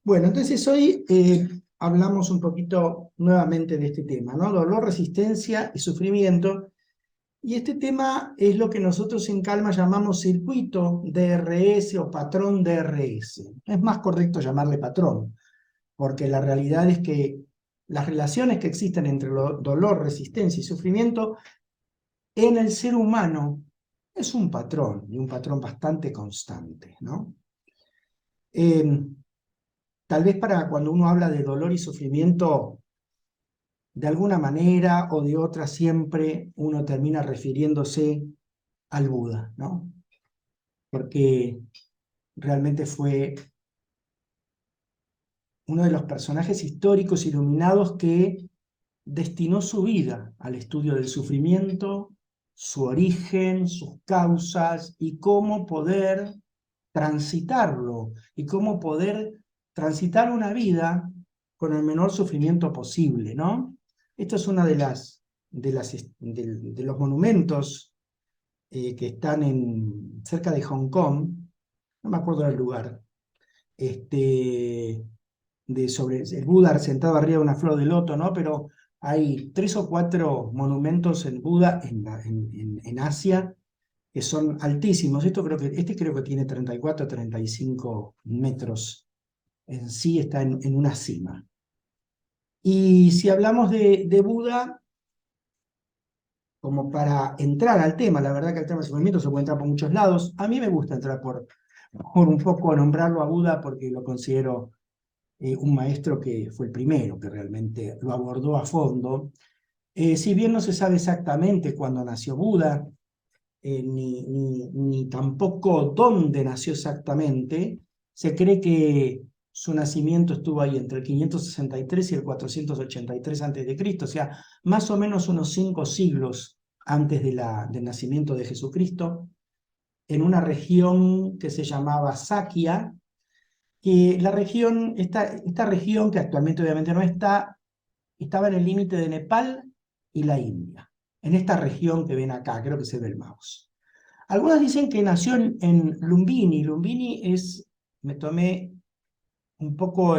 Bueno, entonces hoy hablamos un poquito nuevamente de este tema, ¿no? Dolor, resistencia y sufrimiento. Y este tema es lo que nosotros en Calma llamamos circuito DRS o patrón DRS. Es más correcto llamarle patrón, porque la realidad es que las relaciones que existen entre dolor, resistencia y sufrimiento en el ser humano es un patrón, y un patrón bastante constante, ¿no? Tal vez para cuando uno habla de dolor y sufrimiento, de alguna manera o de otra siempre uno termina refiriéndose al Buda, ¿no? Porque realmente fue uno de los personajes históricos iluminados que destinó su vida al estudio del sufrimiento, su origen, sus causas y cómo poder transitarlo y cómo poder transitar una vida con el menor sufrimiento posible, ¿no? Esto es una de los monumentos que están cerca de Hong Kong, no me acuerdo del lugar, sobre el Buda sentado arriba de una flor de loto, ¿no? Pero hay 3 o 4 monumentos en Buda en Asia que son altísimos. Este creo que tiene 34 o 35 metros en sí, está en una cima. Y si hablamos de Buda, como para entrar al tema, la verdad que el tema del sufrimiento se puede entrar por muchos lados. A mí me gusta entrar por un poco nombrarlo a Buda porque lo considero un maestro que fue el primero que realmente lo abordó a fondo. Si bien no se sabe exactamente cuándo nació Buda, ni tampoco dónde nació exactamente, se cree que su nacimiento estuvo ahí entre el 563 y el 483 a.C., o sea, más o menos unos 5 siglos antes del nacimiento de Jesucristo, en una región que se llamaba Sakya, que esta región, que actualmente obviamente no está, estaba en el límite de Nepal y la India. En esta región que ven acá, creo que se ve el mouse. Algunos dicen que nació en Lumbini. Lumbini me tomé un poco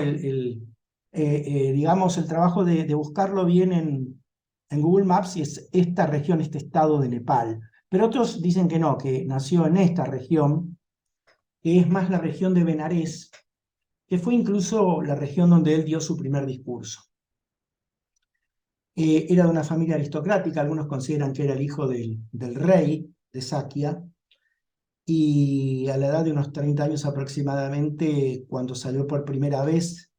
digamos, el trabajo de buscarlo bien en Google Maps, y es esta región, este estado de Nepal. Pero otros dicen que no, que nació en esta región, que es más la región de Benarés, que fue incluso la región donde él dio su primer discurso. Era de una familia aristocrática, algunos consideran que era el hijo del rey de Sakya, y a la edad de unos 30 años aproximadamente, cuando salió por primera vez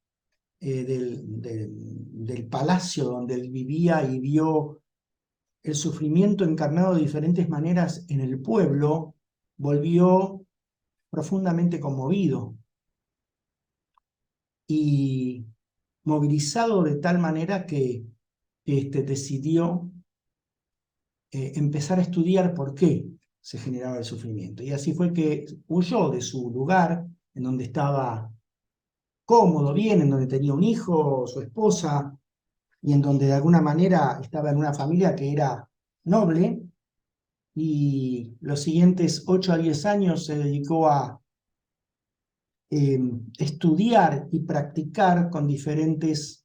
del palacio donde él vivía y vio el sufrimiento encarnado de diferentes maneras en el pueblo, volvió profundamente conmovido y movilizado de tal manera que decidió empezar a estudiar por qué se generaba el sufrimiento. Y así fue que huyó de su lugar, en donde estaba cómodo, bien, en donde tenía un hijo, su esposa, y en donde de alguna manera estaba en una familia que era noble, y los siguientes 8 a 10 años se dedicó a estudiar y practicar con diferentes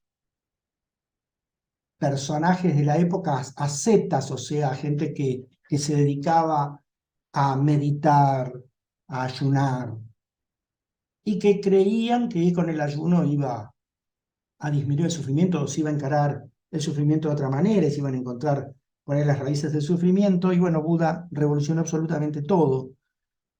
personajes de la época, ascetas, o sea, gente que se dedicaba a meditar, a ayunar, y que creían que con el ayuno iba a disminuir el sufrimiento, o se iba a encarar el sufrimiento de otra manera, y se iban a encontrar por ahí las raíces del sufrimiento. Y bueno, Buda revolucionó absolutamente todo,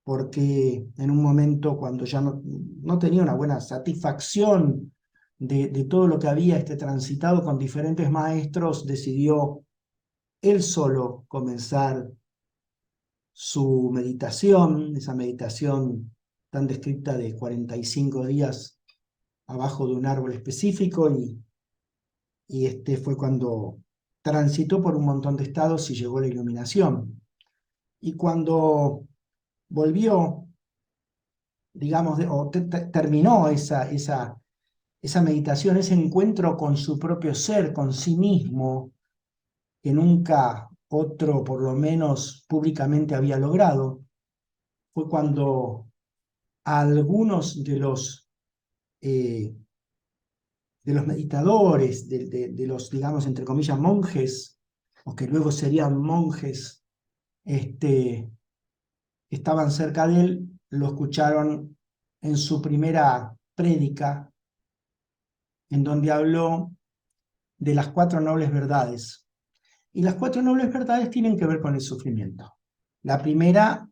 porque en un momento cuando ya no tenía una buena satisfacción de todo lo que había transitado con diferentes maestros, decidió él solo comenzar su meditación, esa meditación tan descrita de 45 días abajo de un árbol específico, y fue cuando transitó por un montón de estados y llegó a la iluminación. Y cuando volvió, digamos, terminó esa meditación, ese encuentro con su propio ser, con sí mismo, que nunca otro, por lo menos públicamente, había logrado, fue cuando a algunos de los de los meditadores, de los, digamos, entre comillas, monjes, o que luego serían monjes, que estaban cerca de él, lo escucharon en su primera prédica, en donde habló de las 4 nobles verdades. Y las 4 nobles verdades tienen que ver con el sufrimiento. La primera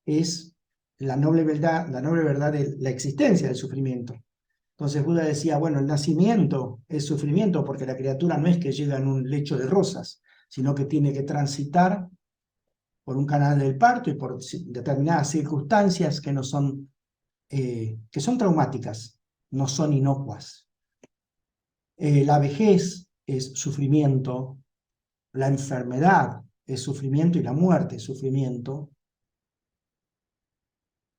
es la noble verdad de la existencia del sufrimiento. Entonces Buda decía, bueno, el nacimiento es sufrimiento porque la criatura no es que llega en un lecho de rosas, sino que tiene que transitar por un canal del parto y por determinadas circunstancias que son traumáticas, no son inocuas. La vejez es sufrimiento, la enfermedad es sufrimiento y la muerte es sufrimiento.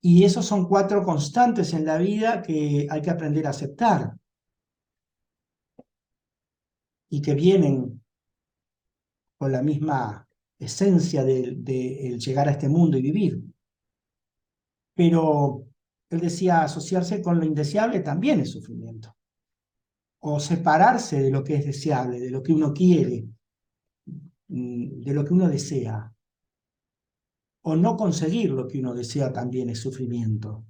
Y esos son 4 constantes en la vida que hay que aprender a aceptar y que vienen con la misma esencia de el llegar a este mundo y vivir. Pero él decía, asociarse con lo indeseable también es sufrimiento. O separarse de lo que es deseable, de lo que uno quiere, de lo que uno desea. O no conseguir lo que uno desea también es sufrimiento.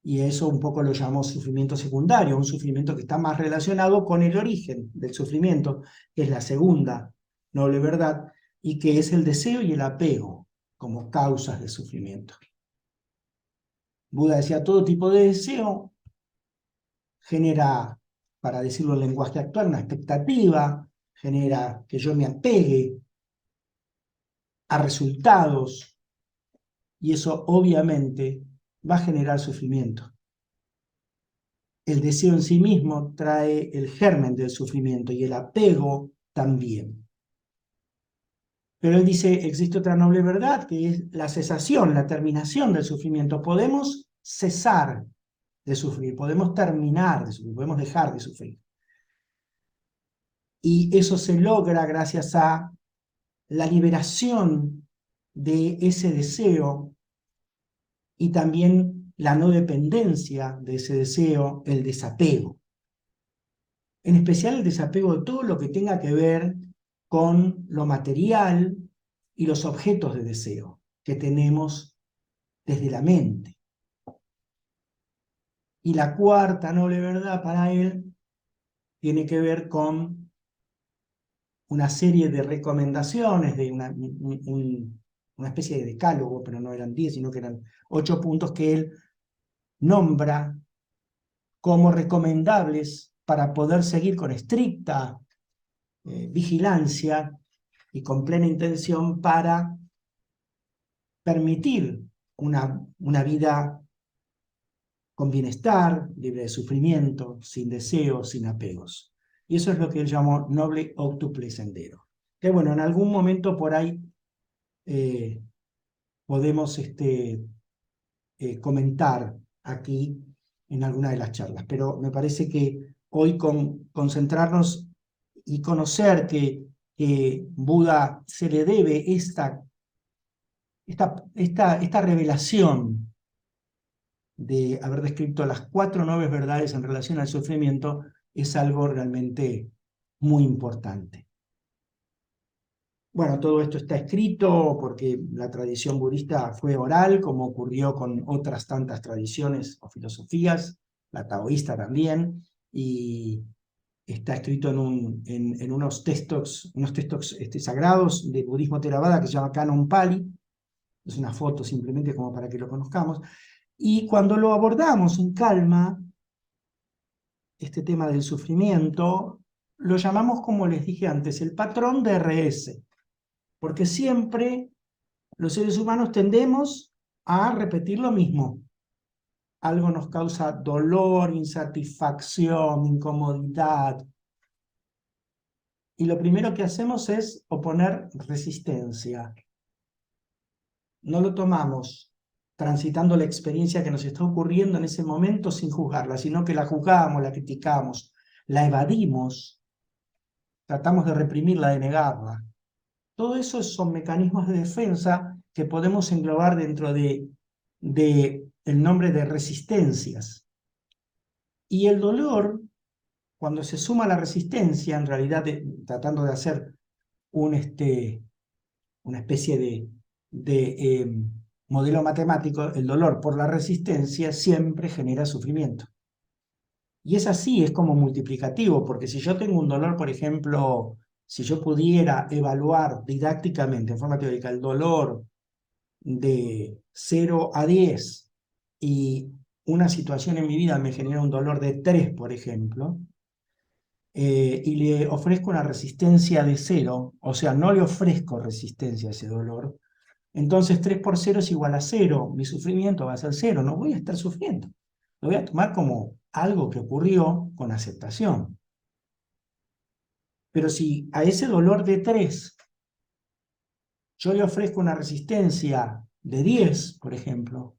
Y eso un poco lo llamó sufrimiento secundario, un sufrimiento que está más relacionado con el origen del sufrimiento, que es la segunda noble verdad, y que es el deseo y el apego como causas de sufrimiento. Buda decía, todo tipo de deseo genera, para decirlo en lenguaje actual, una expectativa, genera que yo me apegue a resultados, y eso obviamente va a generar sufrimiento. El deseo en sí mismo trae el germen del sufrimiento y el apego también. Pero él dice, existe otra noble verdad, que es la cesación, la terminación del sufrimiento. Podemos cesar de sufrir, podemos terminar de sufrir, podemos dejar de sufrir. Y eso se logra gracias a la liberación de ese deseo y también la no dependencia de ese deseo, el desapego. En especial el desapego de todo lo que tenga que ver con lo material y los objetos de deseo que tenemos desde la mente. Y la cuarta noble verdad para él tiene que ver con una serie de recomendaciones, de una especie de decálogo, pero no eran 10, sino que eran 8 puntos que él nombra como recomendables para poder seguir con estricta vigilancia y con plena intención para permitir una vida con bienestar, libre de sufrimiento, sin deseos, sin apegos. Y eso es lo que él llamó noble octuple sendero. Que bueno, en algún momento por ahí podemos comentar aquí en alguna de las charlas. Pero me parece que hoy con concentrarnos y conocer que Buda se le debe esta revelación de haber descrito las 4 nobles verdades en relación al sufrimiento es algo realmente muy importante. Bueno, todo esto está escrito porque la tradición budista fue oral, como ocurrió con otras tantas tradiciones o filosofías, la taoísta también, y está escrito en unos textos sagrados del budismo Theravada que se llama Canon Pali. Es una foto simplemente como para que lo conozcamos. Y cuando lo abordamos en calma, este tema del sufrimiento, lo llamamos, como les dije antes, el patrón de RS, porque siempre los seres humanos tendemos a repetir lo mismo. Algo nos causa dolor, insatisfacción, incomodidad. Y lo primero que hacemos es oponer resistencia. No lo tomamos transitando la experiencia que nos está ocurriendo en ese momento sin juzgarla, sino que la juzgamos, la criticamos, la evadimos, tratamos de reprimirla, de negarla. Todo eso son mecanismos de defensa que podemos englobar dentro de el nombre de resistencias. Y el dolor, cuando se suma a la resistencia, en realidad tratando de hacer un, una especie de modelo matemático, el dolor por la resistencia siempre genera sufrimiento. Y es así, es como multiplicativo, porque si yo tengo un dolor, por ejemplo, si yo pudiera evaluar didácticamente, en forma teórica, el dolor de 0 a 10 y una situación en mi vida me genera un dolor de 3, por ejemplo, y le ofrezco una resistencia de 0, o sea, no le ofrezco resistencia a ese dolor, entonces 3 por 0 es igual a 0, mi sufrimiento va a ser 0, no voy a estar sufriendo. Lo voy a tomar como algo que ocurrió con aceptación. Pero si a ese dolor de 3 yo le ofrezco una resistencia de 10, por ejemplo,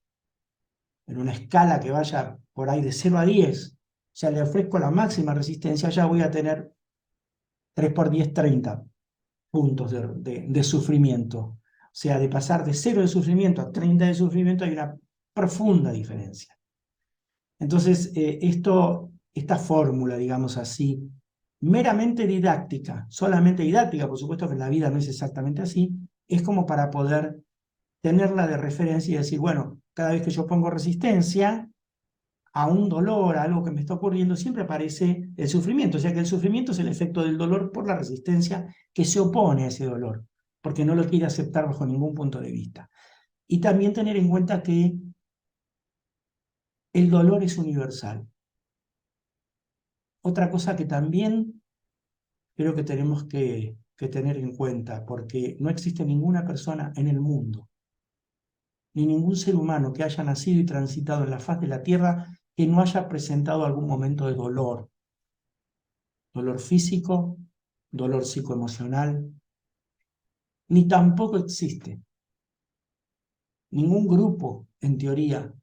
en una escala que vaya por ahí de 0 a 10, o sea, le ofrezco la máxima resistencia, ya voy a tener 3 por 10, 30 puntos de sufrimiento. O sea, de pasar de 0 de sufrimiento a 30 de sufrimiento hay una profunda diferencia. Entonces, esta fórmula, digamos así, meramente didáctica, solamente didáctica, por supuesto que en la vida no es exactamente así, es como para poder tenerla de referencia y decir, bueno, cada vez que yo pongo resistencia a un dolor, a algo que me está ocurriendo, siempre aparece el sufrimiento. O sea que el sufrimiento es el efecto del dolor por la resistencia que se opone a ese dolor, porque no lo quiere aceptar bajo ningún punto de vista. Y también tener en cuenta que el dolor es universal. Otra cosa que también creo que tenemos que tener en cuenta, porque no existe ninguna persona en el mundo, ni ningún ser humano que haya nacido y transitado en la faz de la tierra que no haya presentado algún momento de dolor. Dolor físico, dolor psicoemocional, ni tampoco existe ningún grupo, en teoría,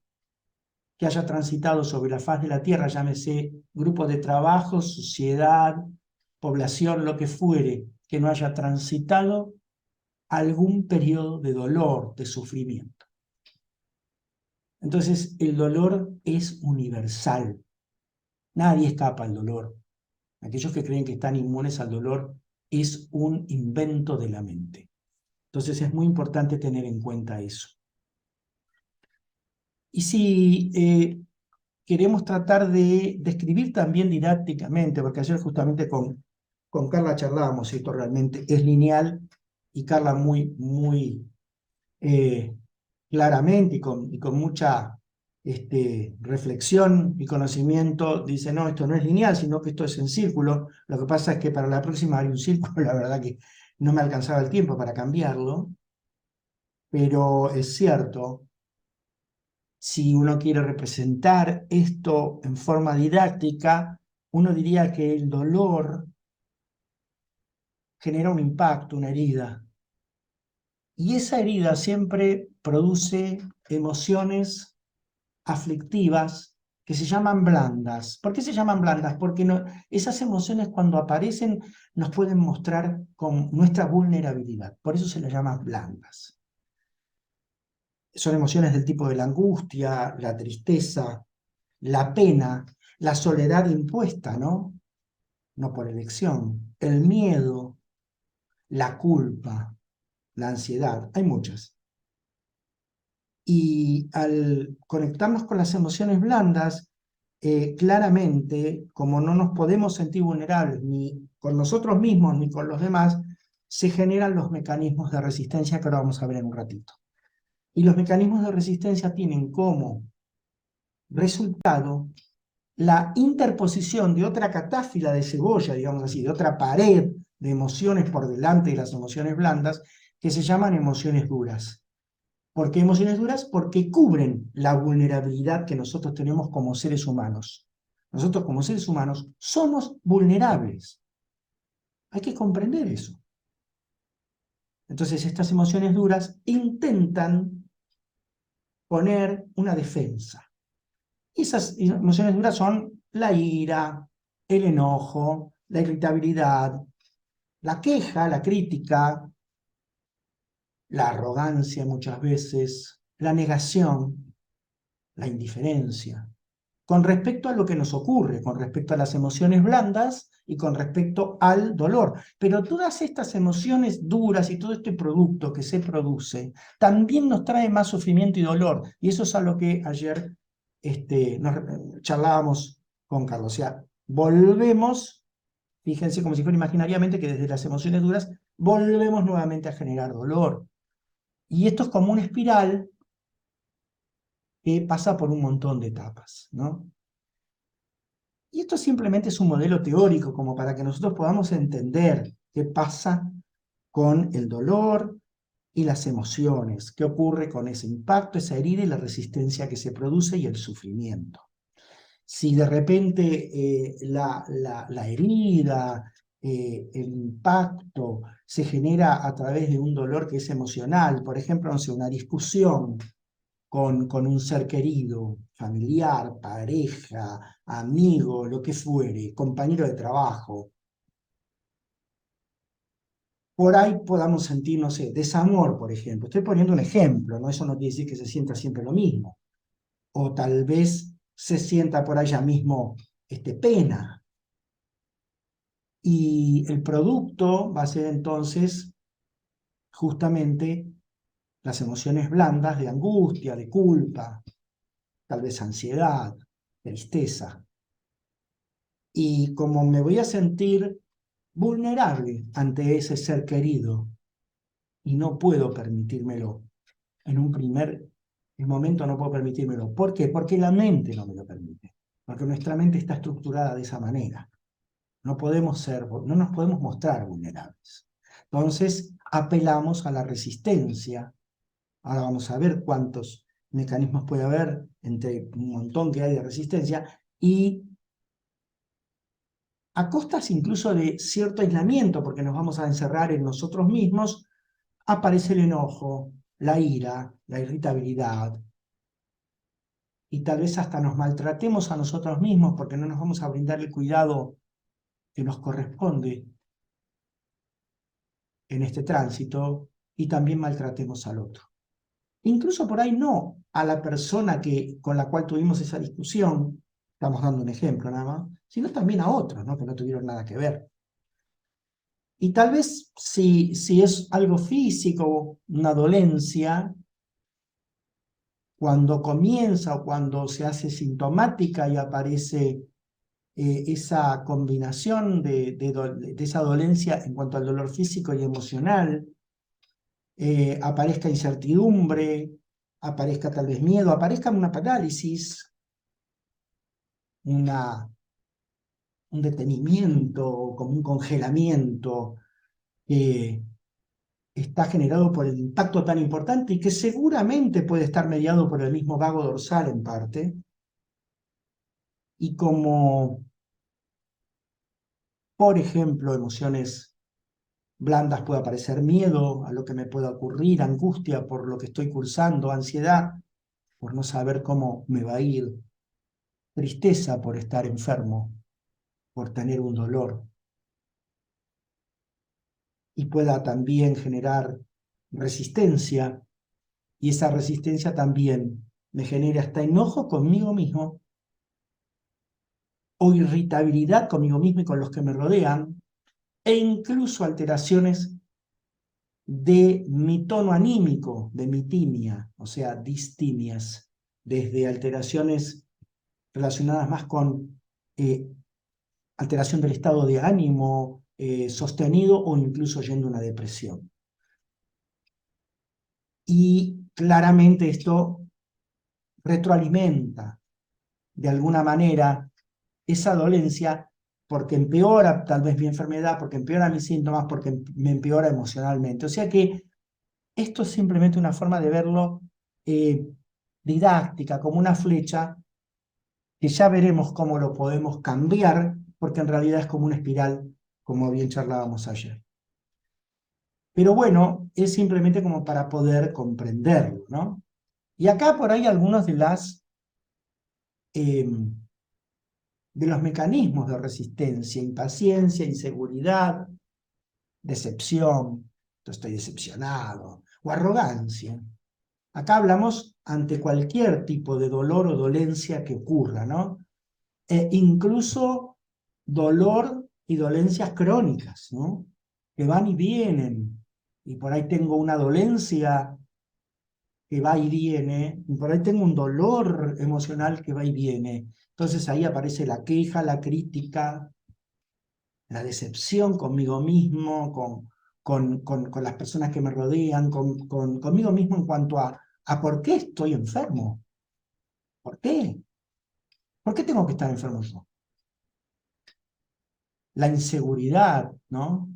que haya transitado sobre la faz de la tierra, llámese grupo de trabajo, sociedad, población, lo que fuere, que no haya transitado algún periodo de dolor, de sufrimiento. Entonces, el dolor es universal. Nadie escapa al dolor. Aquellos que creen que están inmunes al dolor es un invento de la mente. Entonces, es muy importante tener en cuenta eso. Y si queremos tratar de describir también didácticamente, porque ayer justamente con Carla charlábamos, esto realmente es lineal, y Carla muy eh, claramente y con mucha reflexión y conocimiento dice, no, esto no es lineal, sino que esto es en círculo. Lo que pasa es que para la próxima hay un círculo, la verdad que no me alcanzaba el tiempo para cambiarlo, pero es cierto, si uno quiere representar esto en forma didáctica, uno diría que el dolor genera un impacto, una herida, y esa herida siempre produce emociones aflictivas que se llaman blandas. ¿Por qué se llaman blandas? Porque esas emociones cuando aparecen nos pueden mostrar con nuestra vulnerabilidad. Por eso se las llama blandas. Son emociones del tipo de la angustia, la tristeza, la pena, la soledad impuesta, ¿no? No por elección, el miedo, la culpa, la ansiedad. Hay muchas. Y al conectarnos con las emociones blandas, claramente, como no nos podemos sentir vulnerables ni con nosotros mismos ni con los demás, se generan los mecanismos de resistencia que ahora vamos a ver en un ratito. Y los mecanismos de resistencia tienen como resultado la interposición de otra catáfila de cebolla, digamos así, de otra pared de emociones por delante de las emociones blandas, que se llaman emociones duras. ¿Por qué emociones duras? Porque cubren la vulnerabilidad que nosotros tenemos como seres humanos. Nosotros como seres humanos somos vulnerables. Hay que comprender eso. Entonces estas emociones duras intentan poner una defensa. Y esas emociones duras son la ira, el enojo, la irritabilidad, la queja, la crítica, la arrogancia muchas veces, la negación, la indiferencia. con respecto a lo que nos ocurre, con respecto a las emociones blandas y con respecto al dolor. Pero todas estas emociones duras y todo este producto que se produce también nos trae más sufrimiento y dolor. Y eso es a lo que ayer charlábamos con Carlos. O sea, volvemos, fíjense como si fuera imaginariamente que desde las emociones duras volvemos nuevamente a generar dolor. Y esto es como una espiral que pasa por un montón de etapas, ¿no? Y esto simplemente es un modelo teórico, como para que nosotros podamos entender qué pasa con el dolor y las emociones, qué ocurre con ese impacto, esa herida y la resistencia que se produce y el sufrimiento. Si de repente la herida, el impacto se genera a través de un dolor que es emocional, por ejemplo, no sé, una discusión con un ser querido, familiar, pareja, amigo, lo que fuere, compañero de trabajo, por ahí podamos sentir, no sé, desamor, por ejemplo. Estoy poniendo un ejemplo, ¿no? Eso no quiere decir que se sienta siempre lo mismo. O tal vez se sienta por allá mismo pena. Y el producto va a ser entonces justamente las emociones blandas de angustia, de culpa, tal vez ansiedad, tristeza. Y como me voy a sentir vulnerable ante ese ser querido y no puedo permitírmelo, en un primer momento no puedo permitírmelo. ¿Por qué? Porque la mente no me lo permite, porque nuestra mente está estructurada de esa manera. No nos podemos mostrar vulnerables. Entonces, apelamos a la resistencia. Ahora vamos a ver cuántos mecanismos puede haber entre un montón que hay de resistencia y a costas incluso de cierto aislamiento, porque nos vamos a encerrar en nosotros mismos, aparece el enojo, la ira, la irritabilidad, y tal vez hasta nos maltratemos a nosotros mismos porque no nos vamos a brindar el cuidado que nos corresponde en este tránsito, y también maltratemos al otro. Incluso por ahí no a la persona con la cual tuvimos esa discusión, estamos dando un ejemplo nada más, sino también a otros, ¿no? Que no tuvieron nada que ver. Y tal vez si es algo físico, una dolencia, cuando comienza o cuando se hace sintomática y aparece esa combinación de esa dolencia en cuanto al dolor físico y emocional, aparezca incertidumbre, aparezca tal vez miedo, aparezca una parálisis, una, un detenimiento, como un congelamiento, que está generado por el impacto tan importante y que seguramente puede estar mediado por el mismo vago dorsal en parte, y como, por ejemplo, emociones blandas puede aparecer miedo a lo que me pueda ocurrir, angustia por lo que estoy cursando, ansiedad por no saber cómo me va a ir, tristeza por estar enfermo, por tener un dolor, y pueda también generar resistencia, y esa resistencia también me genera hasta enojo conmigo mismo o irritabilidad conmigo mismo y con los que me rodean, e incluso alteraciones de mi tono anímico, de mi timia, o sea, distimias, desde alteraciones relacionadas más con alteración del estado de ánimo sostenido o incluso yendo a una depresión. Y claramente esto retroalimenta de alguna manera esa dolencia porque empeora tal vez mi enfermedad, porque empeora mis síntomas, porque me empeora emocionalmente. O sea que esto es simplemente una forma de verlo didáctica, como una flecha, que ya veremos cómo lo podemos cambiar, porque en realidad es como una espiral, como bien charlábamos ayer. Pero bueno, es simplemente como para poder comprenderlo, ¿no? Y acá por ahí algunos de los mecanismos de resistencia: impaciencia, inseguridad, decepción, yo estoy decepcionado, o arrogancia. Acá hablamos ante cualquier tipo de dolor o dolencia que ocurra, ¿no? incluso dolor y dolencias crónicas, ¿no? Que van y vienen. Y por ahí tengo una dolencia que va y viene, y por ahí tengo un dolor emocional que va y viene. Entonces ahí aparece la queja, la crítica, la decepción conmigo mismo, con las personas que me rodean, conmigo mismo en cuanto a por qué estoy enfermo. ¿Por qué? ¿Por qué tengo que estar enfermo yo? La inseguridad, ¿no?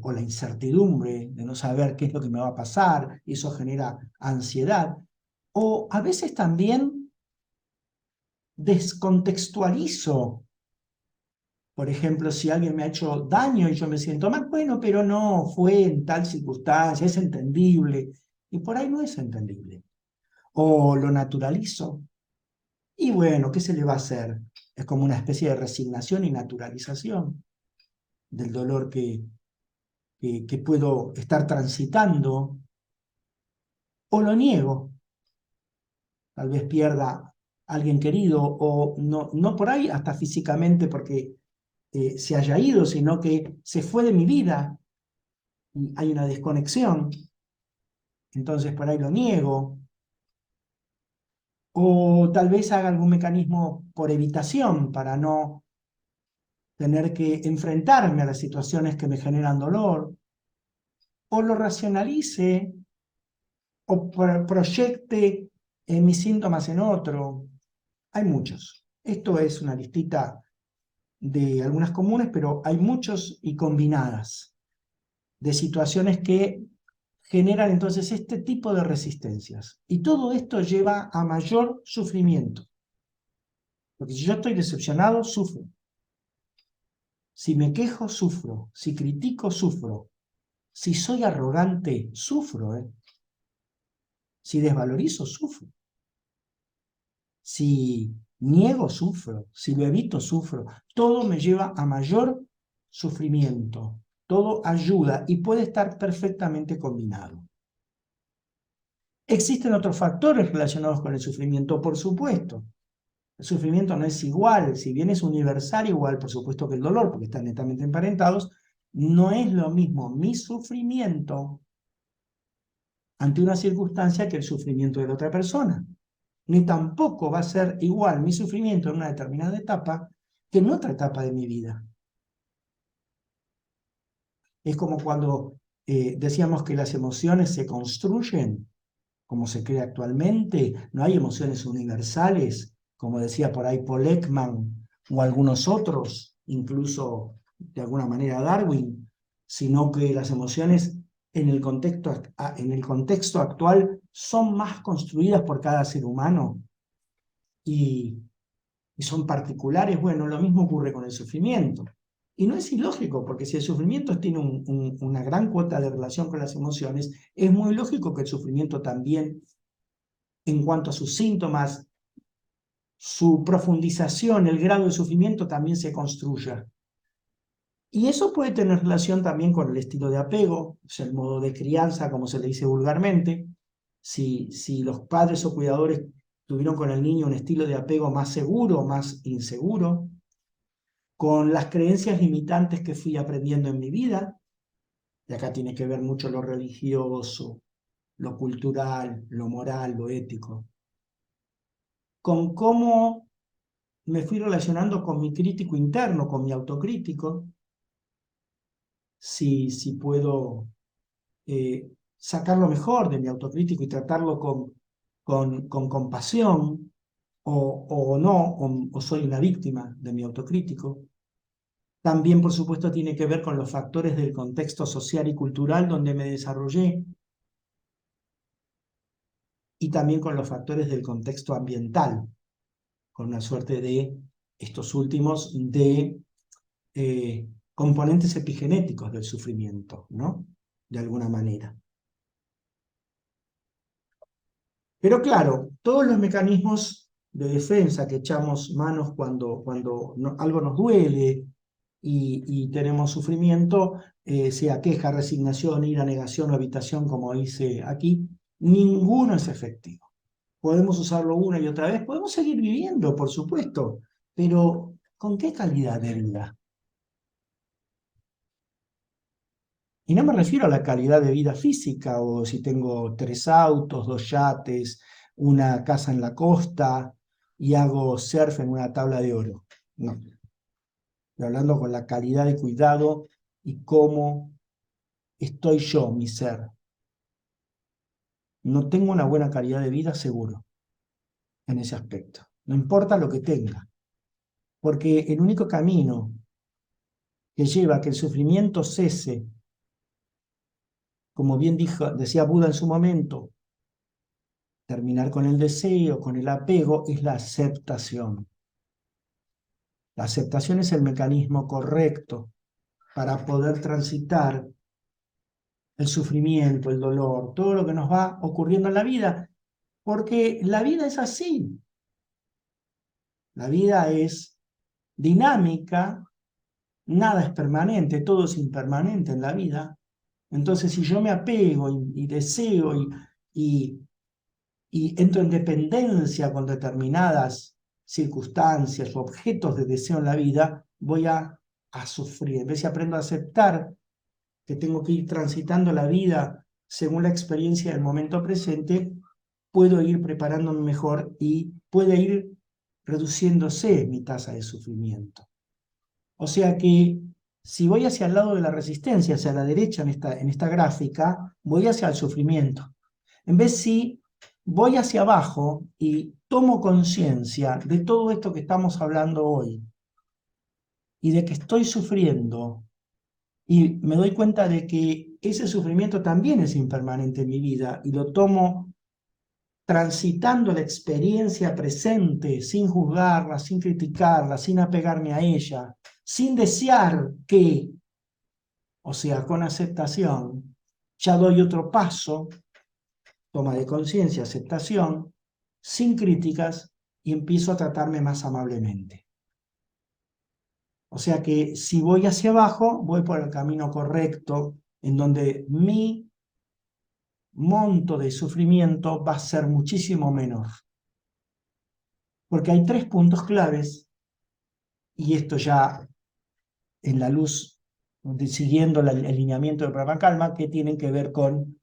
O la incertidumbre de no saber qué es lo que me va a pasar, y eso genera ansiedad. O a veces también descontextualizo. Por ejemplo, si alguien me ha hecho daño y yo me siento mal, bueno, pero no, fue en tal circunstancia, es entendible. Y por ahí no es entendible. O lo naturalizo. Y bueno, ¿qué se le va a hacer? Es como una especie de resignación y naturalización del dolor que puedo estar transitando. O lo niego. Tal vez pierda a alguien querido, o no, no por ahí hasta físicamente porque se haya ido, sino que se fue de mi vida. Y hay una desconexión, entonces por ahí lo niego. O tal vez haga algún mecanismo por evitación para no tener que enfrentarme a las situaciones que me generan dolor. O lo racionalice o proyecte mis síntomas en otro. Hay muchos. Esto es una listita de algunas comunes, pero hay muchos y combinadas de situaciones que generan entonces este tipo de resistencias. Y todo esto lleva a mayor sufrimiento. Porque si yo estoy decepcionado, sufro. Si me quejo, sufro. Si critico, sufro. Si soy arrogante, sufro. Si desvalorizo, sufro. Si niego, sufro. Si lo evito, sufro. Todo me lleva a mayor sufrimiento. Todo ayuda y puede estar perfectamente combinado. Existen otros factores relacionados con el sufrimiento, por supuesto. El sufrimiento no es igual, si bien es universal, igual por supuesto que el dolor, porque están netamente emparentados, no es lo mismo mi sufrimiento ante una circunstancia que el sufrimiento de la otra persona. Ni tampoco va a ser igual mi sufrimiento en una determinada etapa que en otra etapa de mi vida. Es como cuando decíamos que las emociones se construyen, como se cree actualmente. No hay emociones universales, como decía por ahí Paul Ekman o algunos otros, incluso de alguna manera Darwin, sino que las emociones en el contexto actual son más construidas por cada ser humano y, y son particulares. Bueno, lo mismo ocurre con el sufrimiento. Y no es ilógico, porque si el sufrimiento tiene una gran cuota de relación con las emociones, es muy lógico que el sufrimiento también, en cuanto a sus síntomas, su profundización, el grado de sufrimiento también se construya. Y eso puede tener relación también con el estilo de apego, o sea, el modo de crianza, como se le dice vulgarmente. Si los padres o cuidadores tuvieron con el niño un estilo de apego más seguro, más inseguro, con las creencias limitantes que fui aprendiendo en mi vida, y acá tiene que ver mucho lo religioso, lo cultural, lo moral, lo ético, con cómo me fui relacionando con mi crítico interno, con mi autocrítico, si puedo sacar lo mejor de mi autocrítico y tratarlo con compasión, o no, o soy una víctima de mi autocrítico. También, por supuesto, tiene que ver con los factores del contexto social y cultural donde me desarrollé, y también con los factores del contexto ambiental, con una suerte de estos últimos de componentes epigenéticos del sufrimiento, ¿no? De alguna manera. Pero claro, todos los mecanismos de defensa que echamos manos cuando algo nos duele y tenemos sufrimiento, sea queja, resignación, ira, negación o evitación, como dice aquí, ninguno es efectivo. podemos usarlo una y otra vez, podemos seguir viviendo, por supuesto, pero ¿con qué calidad de vida? Y no me refiero a la calidad de vida física, o si tengo 3 autos, 2 yates, una casa en la costa y hago surf en una tabla de oro. No, estoy hablando con la calidad de cuidado y cómo estoy yo, mi ser. No tengo una buena calidad de vida, seguro, en ese aspecto. No importa lo que tenga, porque el único camino que lleva a que el sufrimiento cese, como bien decía Buda en su momento, terminar con el deseo, con el apego, es la aceptación. La aceptación es el mecanismo correcto para poder transitar el sufrimiento, el dolor, todo lo que nos va ocurriendo en la vida, porque la vida es así. La vida es dinámica, nada es permanente, todo es impermanente en la vida. Entonces, si yo me apego y deseo y, y entro en dependencia con determinadas circunstancias o objetos de deseo en la vida, voy a sufrir. En vez de aprendo a aceptar que tengo que ir transitando la vida según la experiencia del momento presente, puedo ir preparándome mejor y puede ir reduciéndose mi tasa de sufrimiento. O sea que si voy hacia el lado de la resistencia, hacia la derecha en esta gráfica, voy hacia el sufrimiento. En vez si voy hacia abajo y tomo conciencia de todo esto que estamos hablando hoy y de que estoy sufriendo y me doy cuenta de que ese sufrimiento también es impermanente en mi vida y lo tomo transitando la experiencia presente sin juzgarla, sin criticarla, sin apegarme a ella, sin desear que, o sea, con aceptación, ya doy otro paso, toma de conciencia, aceptación, sin críticas y empiezo a tratarme más amablemente. O sea que si voy hacia abajo, voy por el camino correcto, en donde mi monto de sufrimiento va a ser muchísimo menor. Porque hay 3 puntos claves, y esto ya en la luz, siguiendo el alineamiento del programa Calma, que tienen que ver con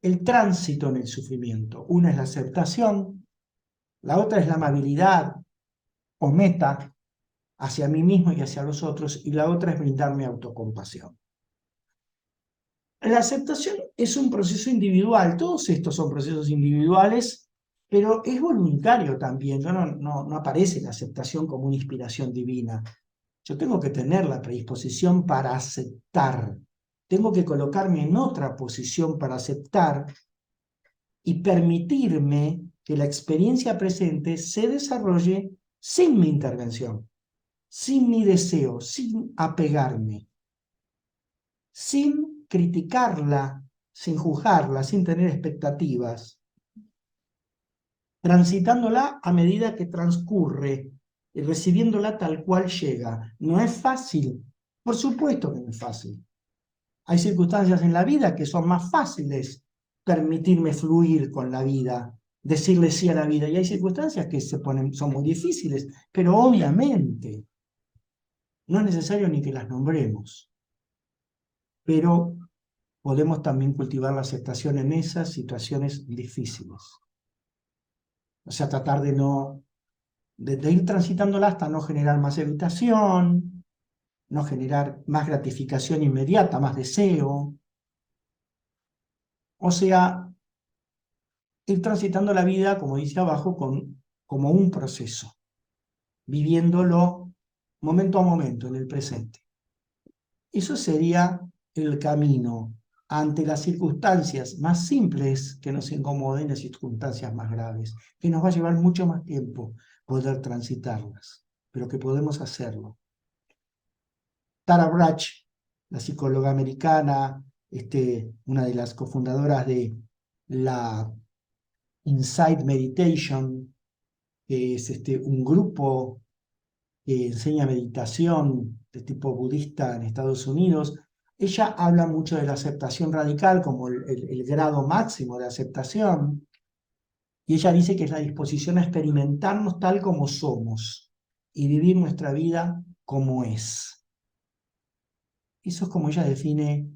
el tránsito en el sufrimiento. Una es la aceptación, la otra es la amabilidad o meta hacia mí mismo y hacia los otros, y la otra es brindarme autocompasión. La aceptación es un proceso individual, todos estos son procesos individuales, pero es voluntario también. No aparece la aceptación como una inspiración divina. Yo tengo que tener la predisposición para aceptar. Tengo que colocarme en otra posición para aceptar y permitirme que la experiencia presente se desarrolle sin mi intervención, sin mi deseo, sin apegarme, sin criticarla, sin juzgarla, sin tener expectativas, transitándola a medida que transcurre y recibiéndola tal cual llega. No es fácil, por supuesto que no es fácil. Hay circunstancias en la vida que son más fáciles permitirme fluir con la vida, decirle sí a la vida, y hay circunstancias que son muy difíciles, pero obviamente no es necesario ni que las nombremos, pero podemos también cultivar la aceptación en esas situaciones difíciles. O sea, tratar de ir transitándola hasta no generar más evitación, no generar más gratificación inmediata, más deseo. O sea, ir transitando la vida, como dice abajo, como un proceso, viviéndolo momento a momento, en el presente. Eso sería el camino ante las circunstancias más simples que nos incomoden, las circunstancias más graves, que nos va a llevar mucho más tiempo poder transitarlas, pero que podemos hacerlo. Tara Brach, la psicóloga americana, una de las cofundadoras de la Insight Meditation, que es un grupo que enseña meditación de tipo budista en Estados Unidos. Ella habla mucho de la aceptación radical como el grado máximo de aceptación, Y ella dice que es la disposición a experimentarnos tal como somos y vivir nuestra vida como es. Eso es como ella define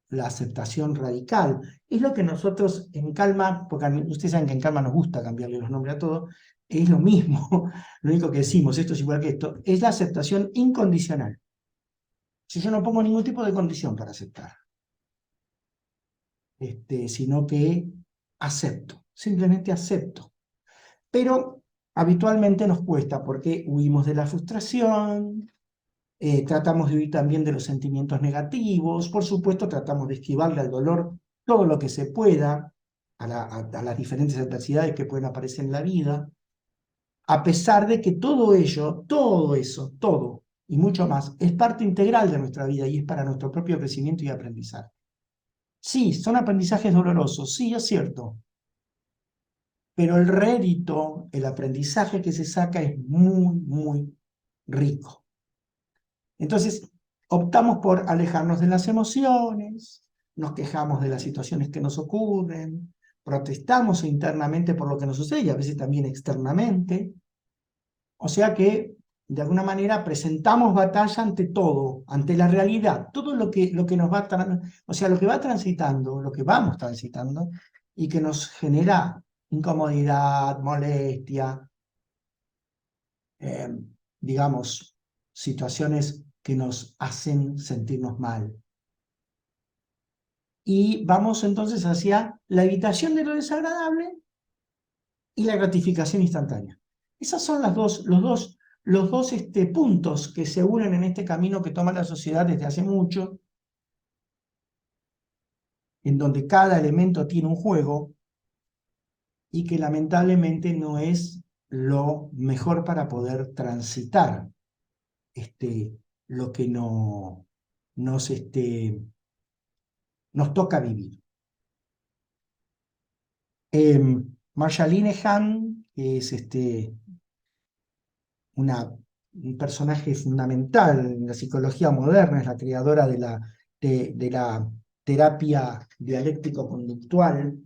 la aceptación radical. Es lo que nosotros en Calma, porque ustedes saben que en Calma nos gusta cambiarle los nombres a todo, es lo mismo, lo único que decimos, esto es igual que esto, es la aceptación incondicional. Si yo no pongo ningún tipo de condición para aceptar, sino que acepto, simplemente acepto. Pero habitualmente nos cuesta porque huimos de la frustración, tratamos de huir también de los sentimientos negativos, por supuesto tratamos de esquivarle al dolor todo lo que se pueda, a las diferentes adversidades que pueden aparecer en la vida, a pesar de que todo ello, todo eso, todo y mucho más, es parte integral de nuestra vida y es para nuestro propio crecimiento y aprendizaje. Sí, son aprendizajes dolorosos, sí, es cierto, pero el rédito, el aprendizaje que se saca es muy, muy rico. Entonces, optamos por alejarnos de las emociones, nos quejamos de las situaciones que nos ocurren, protestamos internamente por lo que nos sucede y a veces también externamente. O sea que, de alguna manera, presentamos batalla ante todo, ante la realidad, todo lo que nos va, o sea, lo que va transitando, lo que vamos transitando y que nos genera incomodidad, molestia, eh, digamos, situaciones que nos hacen sentirnos mal. Y vamos entonces hacia la evitación de lo desagradable y la gratificación instantánea. Esos son los dos puntos que se unen en este camino que toma la sociedad desde hace mucho, en donde cada elemento tiene un juego y que lamentablemente no es lo mejor para poder transitar lo que no, nos, nos toca vivir. Marsha Linehan, que es un personaje fundamental en la psicología moderna, es la creadora de la terapia dialéctico-conductual,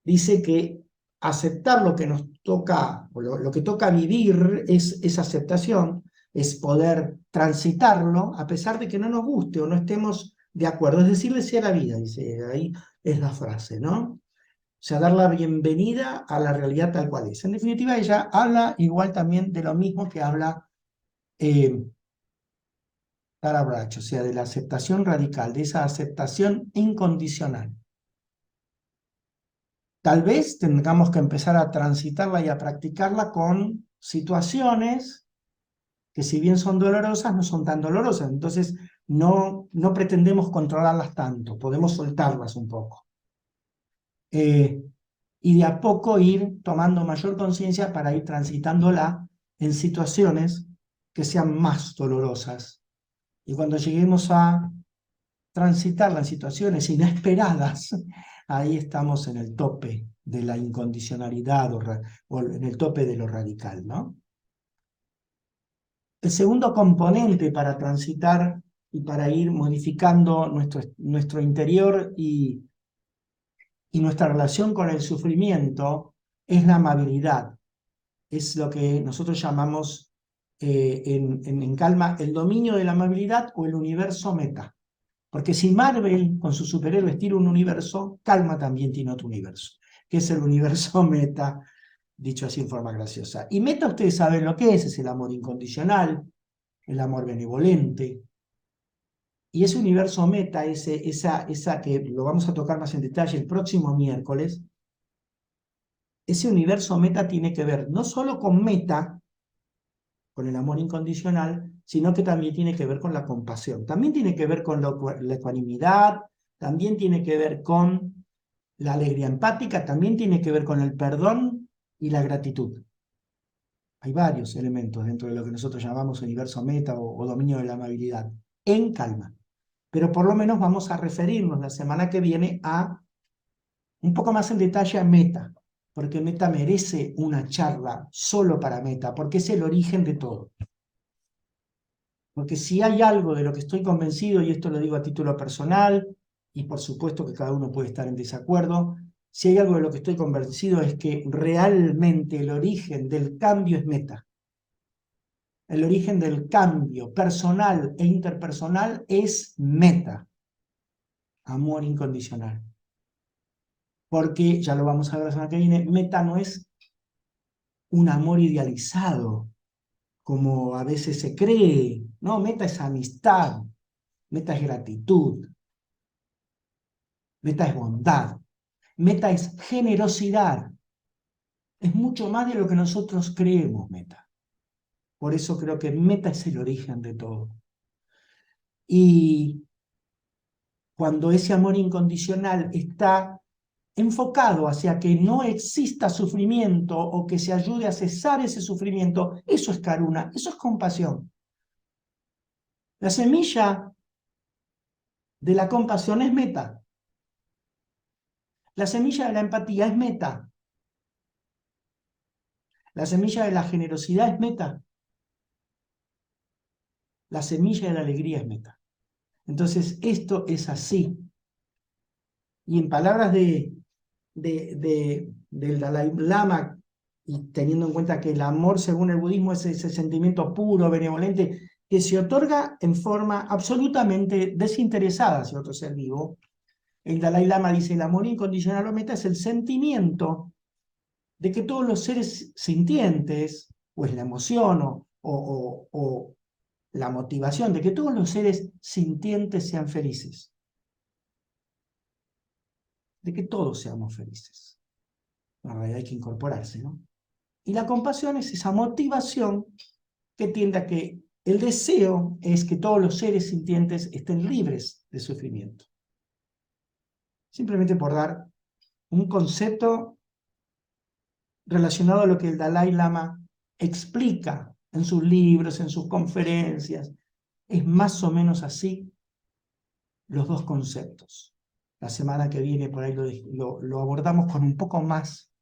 dice que aceptar lo que nos toca, o lo que toca vivir es aceptación, es poder transitarlo a pesar de que no nos guste o no estemos de acuerdo. Es decirle sí a la vida, dice, ahí es la frase, ¿no? O sea, dar la bienvenida a la realidad tal cual es. En definitiva, ella habla igual también de lo mismo que habla Tara Brach, o sea, de la aceptación radical, de esa aceptación incondicional. Tal vez tengamos que empezar a transitarla y a practicarla con situaciones que si bien son dolorosas, no son tan dolorosas. Entonces, no pretendemos controlarlas tanto, podemos soltarlas un poco. Y de a poco ir tomando mayor conciencia para ir transitándola en situaciones que sean más dolorosas. Y cuando lleguemos a transitarla en situaciones inesperadas, ahí estamos en el tope de la incondicionalidad o en el tope de lo radical, ¿no? El segundo componente para transitar y para ir modificando nuestro interior y nuestra relación con el sufrimiento es la amabilidad. Es lo que nosotros llamamos en Calma el dominio de la amabilidad o el universo meta. Porque si Marvel con sus superhéroes tiene un universo, Calma también tiene otro universo, que es el universo meta, dicho así en forma graciosa. Y meta, ustedes saben lo que es el amor incondicional, el amor benevolente. Y ese universo meta, esa que lo vamos a tocar más en detalle el próximo miércoles, ese universo meta tiene que ver no solo con meta, con el amor incondicional, sino que también tiene que ver con la compasión. También tiene que ver con la ecuanimidad, también tiene que ver con la alegría empática, también tiene que ver con el perdón y la gratitud. Hay varios elementos dentro de lo que nosotros llamamos universo meta o dominio de la amabilidad, en calma. Pero por lo menos vamos a referirnos la semana que viene a un poco más en detalle a Meta, porque Meta merece una charla solo para Meta, porque es el origen de todo. Porque si hay algo de lo que estoy convencido, y esto lo digo a título personal, y por supuesto que cada uno puede estar en desacuerdo, si hay algo de lo que estoy convencido es que realmente el origen del cambio es meta. El origen del cambio personal e interpersonal es meta. Amor incondicional. Porque, ya lo vamos a ver la semana que viene, meta no es un amor idealizado, como a veces se cree. No, meta es amistad, meta es gratitud, meta es bondad, meta es generosidad. Es mucho más de lo que nosotros creemos, meta. Por eso creo que meta es el origen de todo. Y cuando ese amor incondicional está enfocado hacia que no exista sufrimiento o que se ayude a cesar ese sufrimiento, eso es karuna, eso es compasión. La semilla de la compasión es meta. La semilla de la empatía es meta. La semilla de la generosidad es meta. La semilla de la alegría es meta. Entonces, esto es así. Y en palabras del Dalai Lama, y teniendo en cuenta que el amor, según el budismo, es ese sentimiento puro, benevolente, que se otorga en forma absolutamente desinteresada hacia otro ser vivo, el Dalai Lama dice, el amor incondicional o meta es el sentimiento de que todos los seres sintientes, o es la emoción o la motivación, de que todos los seres sintientes sean felices, de que todos seamos felices. En realidad hay que incorporarse, ¿no? Y la compasión es esa motivación que tiende a que el deseo es que todos los seres sintientes estén libres de sufrimiento. Simplemente por dar un concepto relacionado a lo que el Dalai Lama explica en sus libros, en sus conferencias. Es más o menos así los dos conceptos. La semana que viene por ahí lo abordamos con un poco más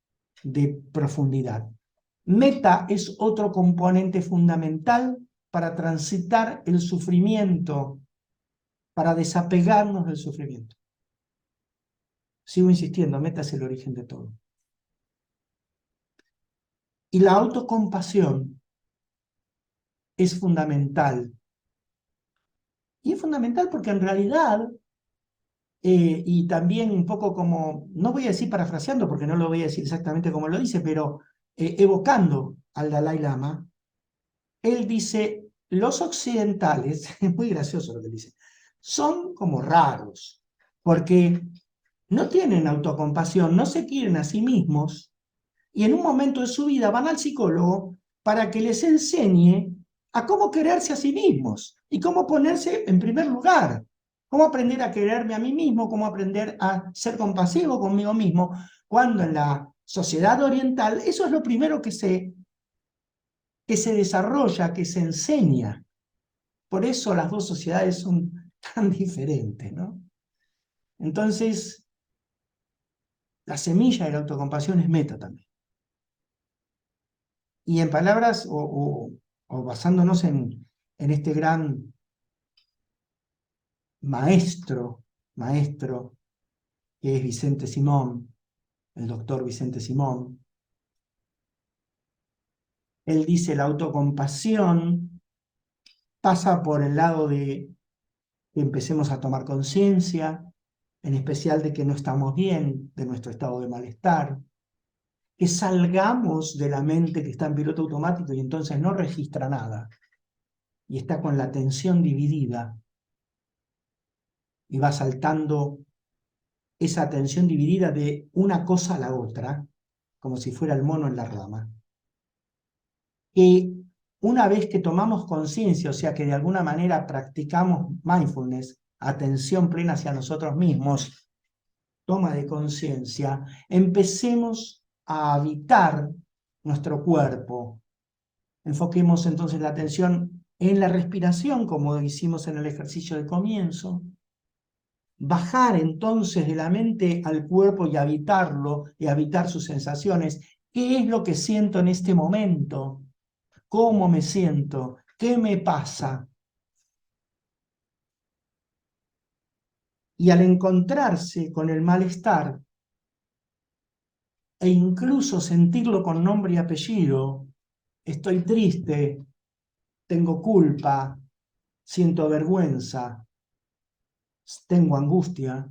de profundidad. Meta es otro componente fundamental para transitar el sufrimiento, para desapegarnos del sufrimiento. Sigo insistiendo, meta es el origen de todo. Y la autocompasión es fundamental. Y es fundamental porque en realidad, y también un poco como, no voy a decir parafraseando porque no lo voy a decir exactamente como lo dice, pero evocando al Dalai Lama, él dice, los occidentales, es muy gracioso lo que dice, son como raros, porque no tienen autocompasión, no se quieren a sí mismos, y en un momento de su vida van al psicólogo para que les enseñe a cómo quererse a sí mismos y cómo ponerse en primer lugar, cómo aprender a quererme a mí mismo, cómo aprender a ser compasivo conmigo mismo, cuando en la sociedad oriental eso es lo primero que se desarrolla, que se enseña. Por eso las dos sociedades son tan diferentes, ¿no? Entonces, la semilla de la autocompasión es meta también. Y en palabras, o basándonos en este gran maestro que es Vicente Simón, el doctor Vicente Simón, él dice la autocompasión pasa por el lado de que empecemos a tomar conciencia, en especial de que no estamos bien, de nuestro estado de malestar, que salgamos de la mente que está en piloto automático y entonces no registra nada, y está con la atención dividida, y va saltando esa atención dividida de una cosa a la otra, como si fuera el mono en la rama, que una vez que tomamos conciencia, o sea que de alguna manera practicamos mindfulness, atención plena hacia nosotros mismos, toma de conciencia, empecemos a habitar nuestro cuerpo. Enfoquemos entonces la atención en la respiración, como hicimos en el ejercicio de comienzo. Bajar entonces de la mente al cuerpo y habitarlo, y habitar sus sensaciones. ¿Qué es lo que siento en este momento? ¿Cómo me siento? ¿Qué me pasa? Y al encontrarse con el malestar, e incluso sentirlo con nombre y apellido. Estoy triste, tengo culpa, siento vergüenza, tengo angustia,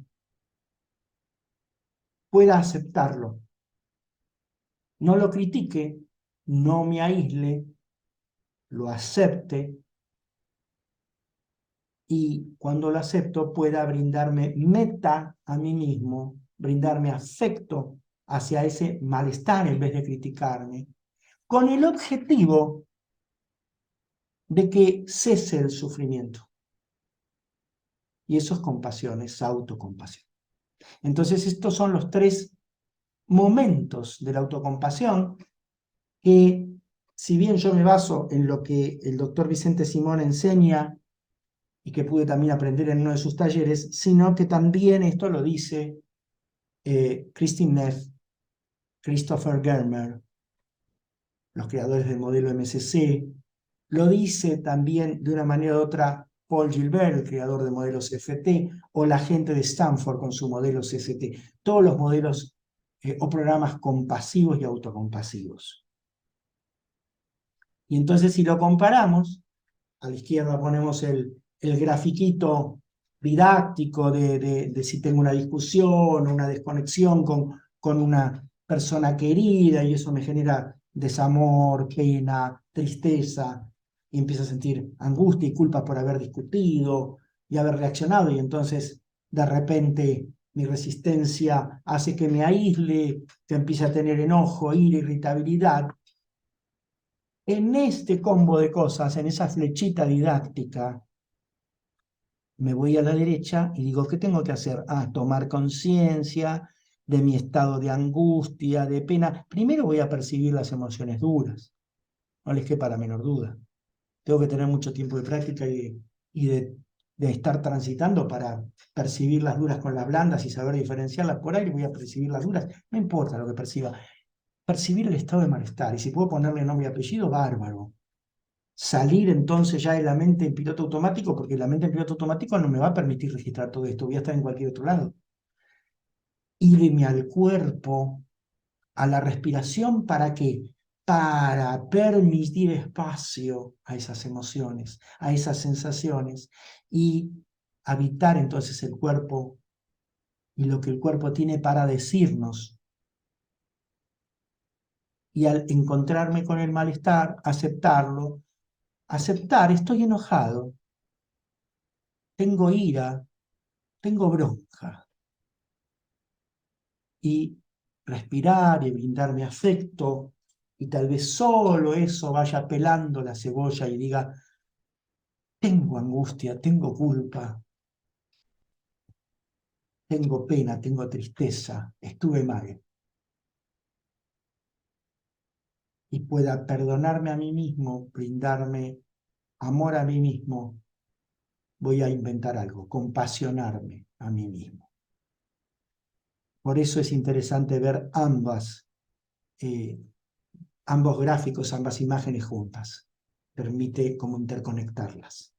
pueda aceptarlo. No lo critique, no me aísle, lo acepte y cuando lo acepto pueda brindarme meta a mí mismo, brindarme afecto hacia ese malestar en vez de criticarme, con el objetivo de que cese el sufrimiento. Y eso es compasión, es autocompasión. Entonces estos son los 3 momentos de la autocompasión que, si bien yo me baso en lo que el doctor Vicente Simón enseña y que pude también aprender en uno de sus talleres, sino que también esto lo dice Kristin Neff, Christopher Germer, los creadores del modelo MSC, lo dice también de una manera u otra Paul Gilbert, el creador de modelos FT, o la gente de Stanford con su modelo CST, todos los modelos o programas compasivos y autocompasivos. Y entonces si lo comparamos, a la izquierda ponemos el grafiquito didáctico de si tengo una discusión, una desconexión con una persona querida y eso me genera desamor, pena, tristeza, y empiezo a sentir angustia y culpa por haber discutido y haber reaccionado, y entonces de repente mi resistencia hace que me aísle, que empiece a tener enojo, ira, irritabilidad. En este combo de cosas, en esa flechita didáctica, me voy a la derecha y digo, ¿qué tengo que hacer? Tomar conciencia de mi estado de angustia, de pena. Primero voy a percibir las emociones duras, no les quepa la menor duda. Tengo que tener mucho tiempo de práctica y de estar transitando para percibir las duras con las blandas y saber diferenciarlas. Por ahí voy a percibir las duras, no importa lo que perciba. Percibir el estado de malestar, y si puedo ponerle nombre y apellido, bárbaro. Salir entonces ya de la mente en piloto automático, porque la mente en piloto automático no me va a permitir registrar todo esto, voy a estar en cualquier otro lado. Irme al cuerpo, a la respiración, ¿para qué? Para permitir espacio a esas emociones, a esas sensaciones, y habitar entonces el cuerpo y lo que el cuerpo tiene para decirnos. Y al encontrarme con el malestar, aceptarlo, aceptar, estoy enojado, tengo ira, tengo bronca, y respirar y brindarme afecto, y tal vez solo eso vaya pelando la cebolla y diga, tengo angustia, tengo culpa, tengo pena, tengo tristeza, estuve mal, y pueda perdonarme a mí mismo, brindarme amor a mí mismo, voy a inventar algo, compasionarme a mí mismo. Por eso es interesante ver ambos gráficos, ambas imágenes juntas. Permite como interconectarlas.